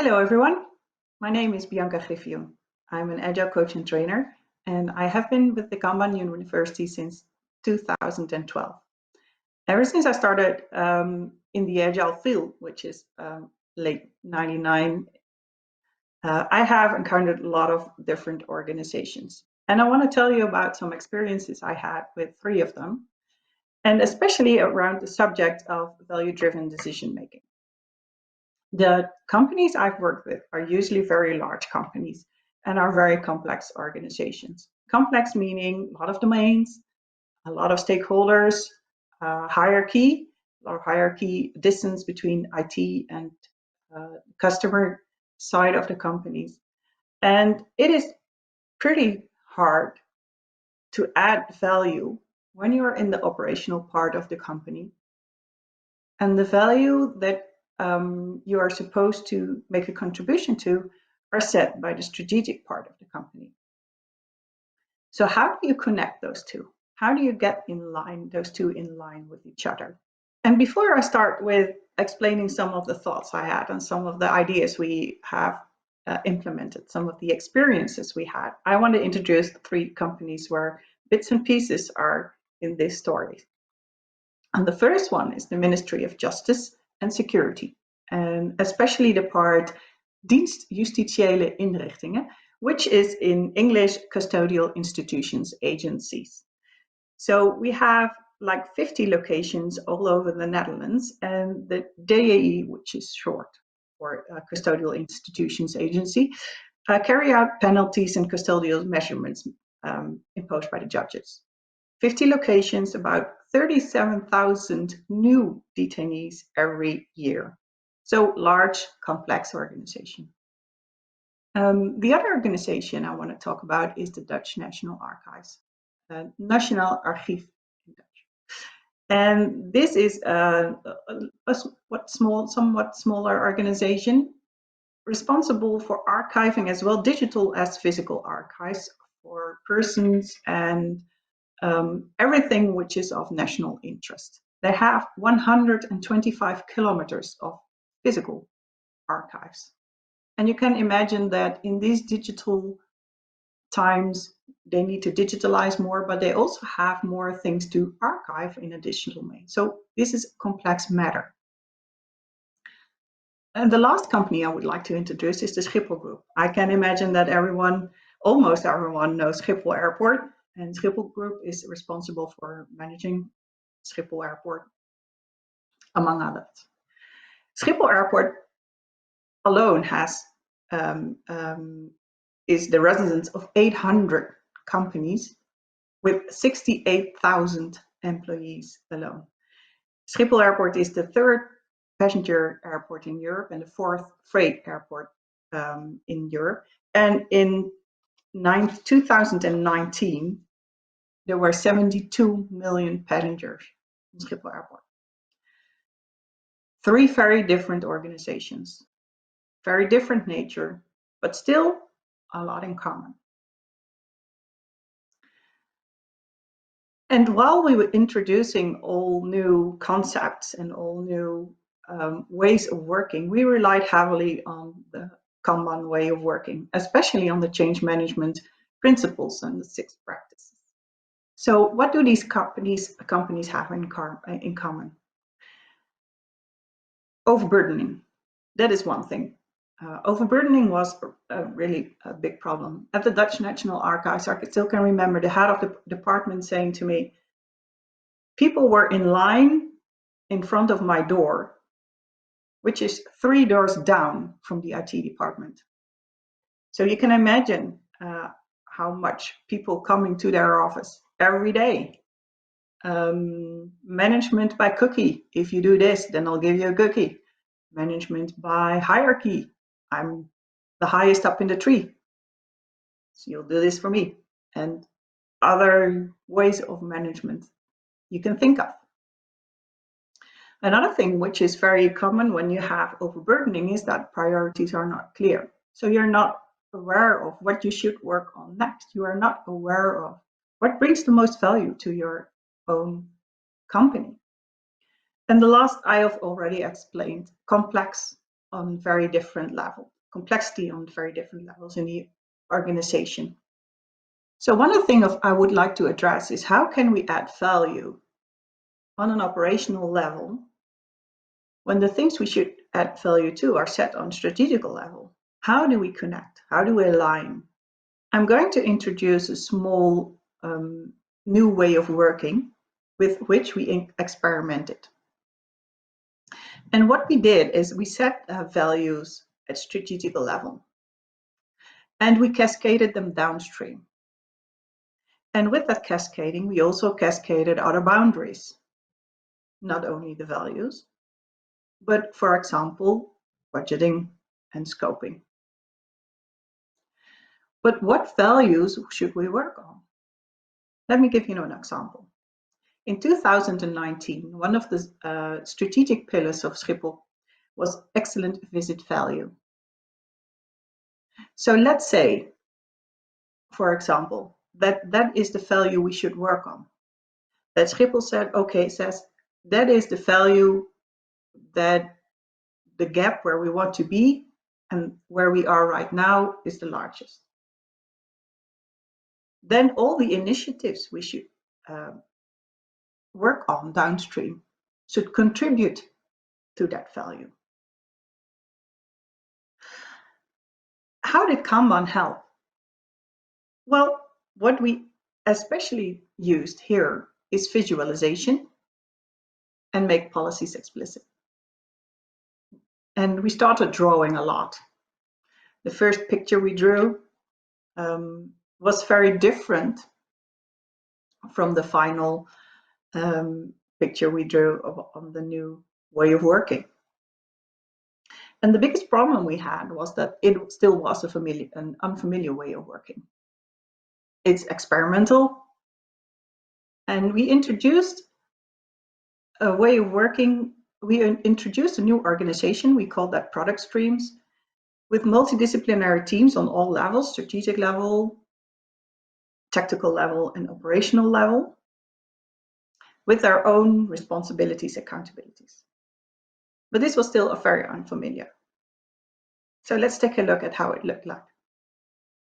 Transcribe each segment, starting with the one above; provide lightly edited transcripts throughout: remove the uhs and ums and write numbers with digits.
Hello, everyone. My name is Bianca Griffioen. I'm an Agile coach and trainer, and I have been with the Kanban University since 2012. Ever since I started in the Agile field, which is late 99, I have encountered a lot of different organizations. And I want to tell you about some experiences I had with 3 of them, and especially around the subject of value-driven decision making. The companies I've worked with are usually very large companies and are very complex organizations. Complex meaning a lot of domains, a lot of stakeholders, hierarchy, a lot of hierarchy, distance between IT and customer side of the companies. And it is pretty hard to add value when you're in the operational part of the company. And the value that you are supposed to make a contribution to are set by the strategic part of the company. So how do you connect those two? How do you get in line, those two in line with each other? And before I start with explaining some of the thoughts I had and some of the ideas we have implemented, some of the experiences we had, I want to introduce 3 companies where bits and pieces are in this story. And the first one is the Ministry of Justice and Security, and especially the part Dienst Justitiële Inrichtingen, which is in English custodial institutions, agencies. So we have like 50 locations all over the Netherlands, and the DJI, which is short for Custodial Institutions Agency, carry out penalties and custodial measurements imposed by the judges. 50 locations, about 37,000 new detainees every year. So large, complex organization. The other organization I want to talk about is the Dutch National Archives, Nationaal Archief in Dutch. And this is a somewhat smaller organization responsible for archiving as well digital as physical archives for persons and everything which is of national interest. They have 125 kilometers of physical archives. And you can imagine that in these digital times, they need to digitalize more, but they also have more things to archive in a digital way. So this is a complex matter. And the last company I would like to introduce is the Schiphol Group. I can imagine that almost everyone knows Schiphol Airport. And Schiphol Group is responsible for managing Schiphol Airport, among others. Schiphol Airport alone is the residence of 800 companies with 68,000 employees alone. Schiphol Airport is the 3rd passenger airport in Europe and the 4th freight airport in Europe. And in 2019, there were 72 million passengers in Schiphol Airport. 3 very different organizations, very different nature, but still a lot in common. And while we were introducing all new concepts and all new ways of working, we relied heavily on the Kanban way of working, especially on the change management principles and the 6 practices. So what do these companies have in common? Overburdening, that is one thing. Overburdening was really a big problem. At the Dutch National Archives, I still can remember the head of the department saying to me, people were in line in front of my door, which is 3 doors down from the IT department. So you can imagine how much people coming to their office every day. Management by cookie. If you do this, then I'll give you a cookie. Management by hierarchy. I'm the highest up in the tree, so you'll do this for me. And other ways of management you can think of. Another thing which is very common when you have overburdening is that priorities are not clear. So you're not aware of what you should work on next. You are not aware of what brings the most value to your own company. And the last I have already explained, complex on very different levels. complexity on very different levels in the organization. So one of the things I would like to address is how can we add value on an operational level when the things we should add value to are set on strategical level? How do we connect? How do we align? I'm going to introduce a small new way of working with which we experimented. And what we did is we set values at strategical level and we cascaded them downstream. And with that cascading, we also cascaded other boundaries, not only the values, but for example, budgeting and scoping. But what values should we work on? Let me give you an example. In 2019, one of the strategic pillars of Schiphol was excellent visit value. So let's say, for example, that is the value we should work on. That Schiphol says that is the value, that the gap where we want to be and where we are right now is the largest. Then all the initiatives we should work on downstream should contribute to that value. How did Kanban help? Well, what we especially used here is visualization and make policies explicit. And we started drawing a lot. The first picture we drew was very different from the final picture we drew on the new way of working. And the biggest problem we had was that it still was an unfamiliar way of working. It's experimental, and we introduced a way of working. We introduced a new organization. We called that product streams, with multidisciplinary teams on all levels: strategic level, tactical level, and operational level, with their own responsibilities, accountabilities. But this was still very unfamiliar. So let's take a look at how it looked like.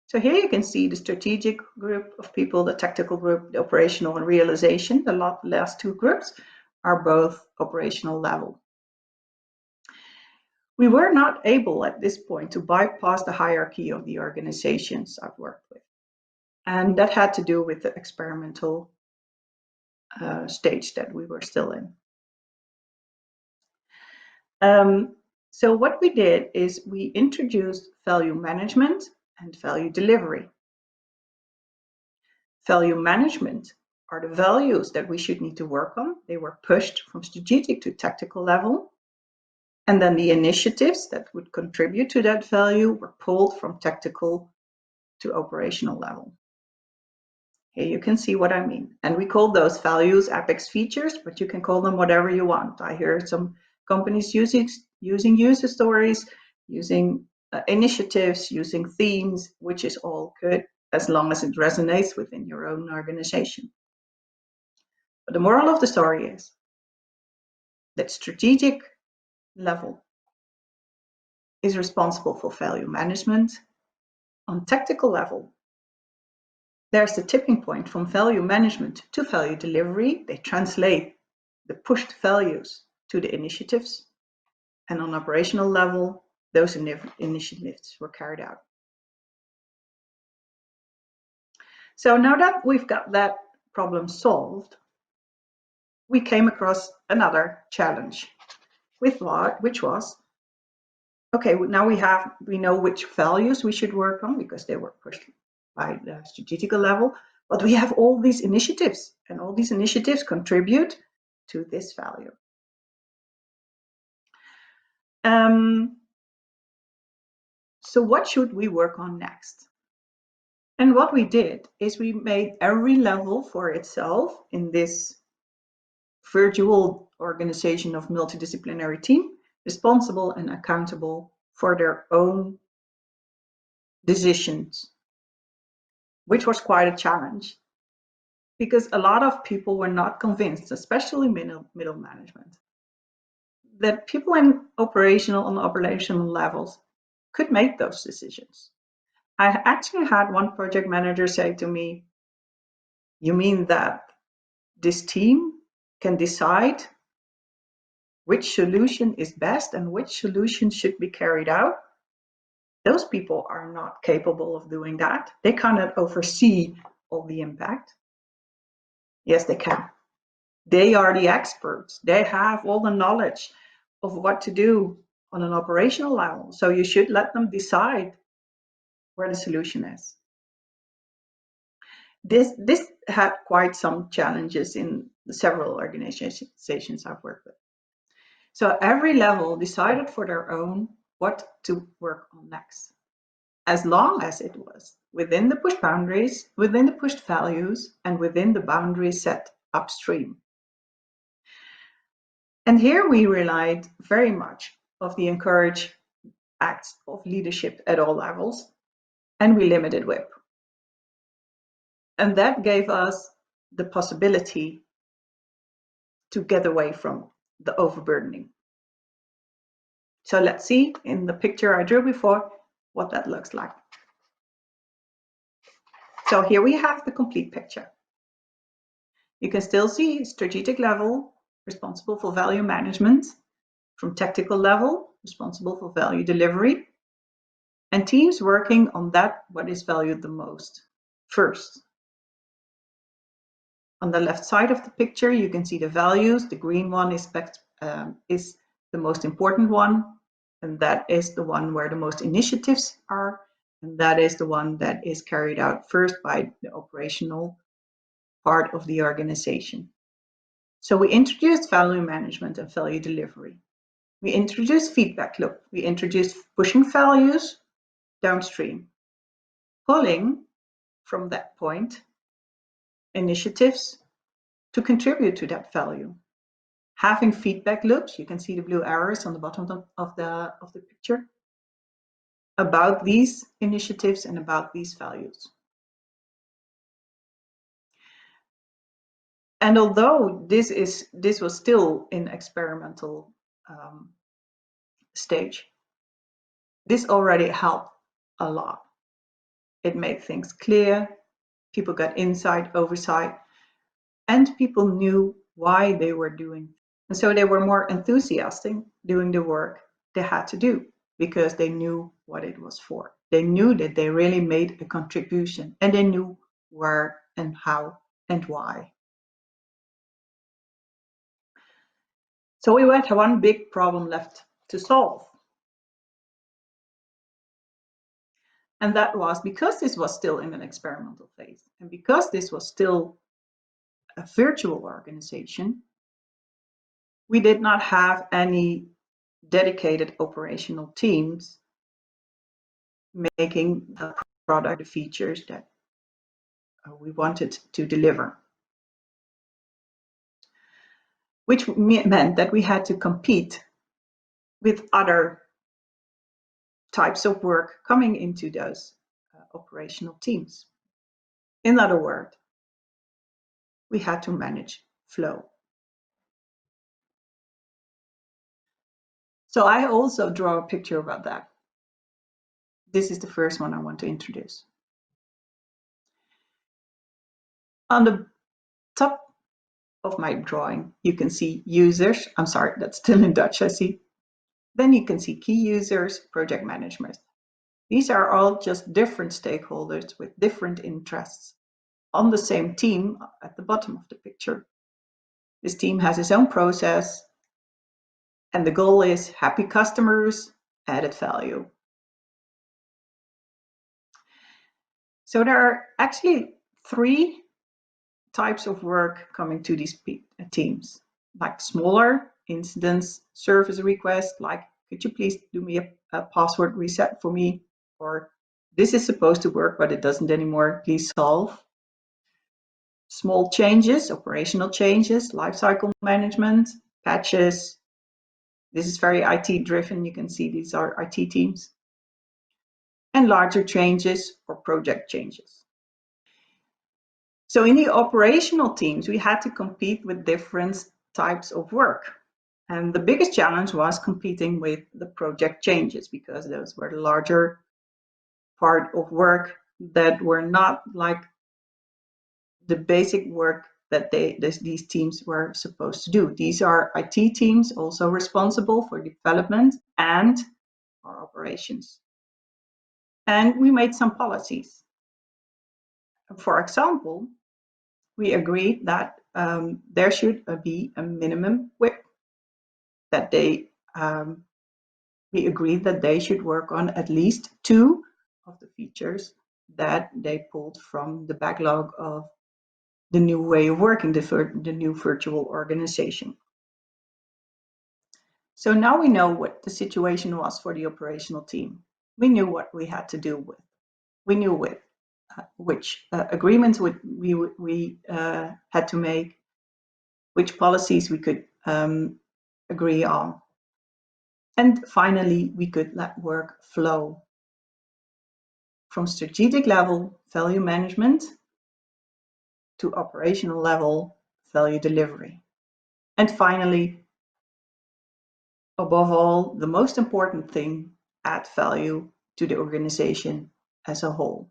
So here you can see the strategic group of people, the tactical group, the operational and realization. The last two groups are both operational level. We were not able at this point to bypass the hierarchy of the organizations I've worked with. And that had to do with the experimental stage that we were still in. So what we did is we introduced value management and value delivery. Value management are the values that we should need to work on. They were pushed from strategic to tactical level. And then the initiatives that would contribute to that value were pulled from tactical to operational level. Here you can see what I mean. And we call those values apex features, but you can call them whatever you want. I hear some companies using user stories, using initiatives, using themes, which is all good as long as it resonates within your own organization. But the moral of the story is that strategic level is responsible for value management. On tactical level, there's the tipping point from value management to value delivery. They translate the pushed values to the initiatives. And on operational level, those initiatives were carried out. So now that we've got that problem solved, we came across another challenge, which was, okay, now we know which values we should work on because they were pushed by the strategical level, but we have all these initiatives, and all these initiatives contribute to this value. So what should we work on next? And what we did is we made every level for itself in this virtual organization of multidisciplinary team responsible and accountable for their own decisions, which was quite a challenge because a lot of people were not convinced, especially middle management, that people on operational levels could make those decisions. I actually had one project manager say to me, "You mean that this team can decide which solution is best and which solution should be carried out? Those people are not capable of doing that. They cannot oversee all the impact." Yes, they can. They are the experts. They have all the knowledge of what to do on an operational level. So you should let them decide where the solution is. This had quite some challenges in several organizations I've worked with. So every level decided for their own what to work on next, as long as it was within the pushed boundaries, within the pushed values, and within the boundaries set upstream. And here we relied very much of the encouraged acts of leadership at all levels, and we limited WIP. And that gave us the possibility to get away from the overburdening. So let's see in the picture I drew before what that looks like. So here we have the complete picture. You can still see strategic level, responsible for value management, from tactical level, responsible for value delivery, and teams working on that what is valued the most first. On the left side of the picture, you can see the values. The green one is the most important one, and that is the one where the most initiatives are, and that is the one that is carried out first by the operational part of the organization. So we introduced value management and value delivery. We introduced feedback loop. We introduced pushing values downstream, pulling from that point initiatives to contribute to that value. Having feedback loops, you can see the blue arrows on the bottom of the picture, about these initiatives and about these values. And although this was still in experimental stage, this already helped a lot. It made things clear, people got insight, oversight, and people knew why they were doing. And so they were more enthusiastic doing the work they had to do because they knew what it was for. They knew that they really made a contribution, and they knew where and how and why. So we had one big problem left to solve. And that was because this was still in an experimental phase, and because this was still a virtual organization, we did not have any dedicated operational teams making the product, the features that we wanted to deliver. Which meant that we had to compete with other types of work coming into those operational teams. In other words, we had to manage flow. So I also draw a picture about that. This is the first one I want to introduce. On the top of my drawing, you can see users. I'm sorry, that's still in Dutch, I see. Then you can see key users, project management. These are all just different stakeholders with different interests on the same team at the bottom of the picture. This team has its own process, and the goal is happy customers, added value. So there are actually 3 types of work coming to these teams, like smaller incidents, service requests, like could you please do me a password reset for me, or this is supposed to work but it doesn't anymore, please solve. Small changes, operational changes, lifecycle management, patches. This is very IT driven. You can see these are IT teams. And larger changes or project changes. So in the operational teams, we had to compete with different types of work. And the biggest challenge was competing with the project changes, because those were the larger part of work that were not like the basic work that these teams were supposed to do. These are IT teams also responsible for development and our operations. And we made some policies. For example, we agreed that there should be a minimum WIP, that we agreed that they should work on at least 2 of the features that they pulled from the backlog of the new way of working, the new virtual organization. So now we know what the situation was for the operational team. We knew what we had to do with. We knew which agreements we had to make, which policies we could agree on. And finally, we could let work flow from strategic level, value management, to operational level, value delivery. And finally, above all, the most important thing, add value to the organization as a whole.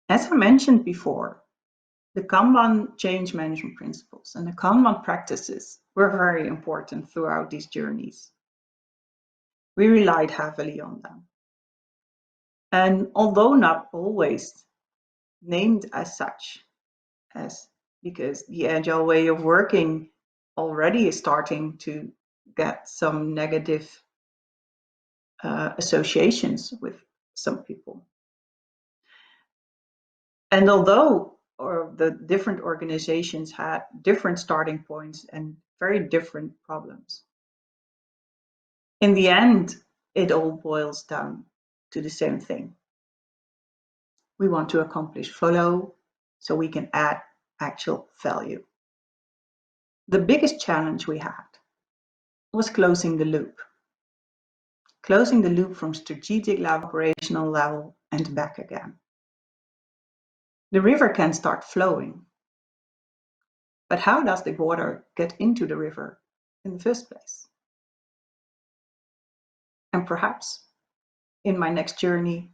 As I mentioned before, the Kanban change management principles and the Kanban practices were very important throughout these journeys. We relied heavily on them. And although not always named as such, as because the agile way of working already is starting to get some negative associations with some people. And although the different organizations had different starting points and very different problems, in the end, it all boils down to the same thing. We want to accomplish flow so we can add actual value. The biggest challenge we had was closing the loop. Closing the loop from strategic level, operational level, and back again. The river can start flowing, but how does the water get into the river in the first place? And perhaps in my next journey,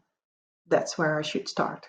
that's where I should start.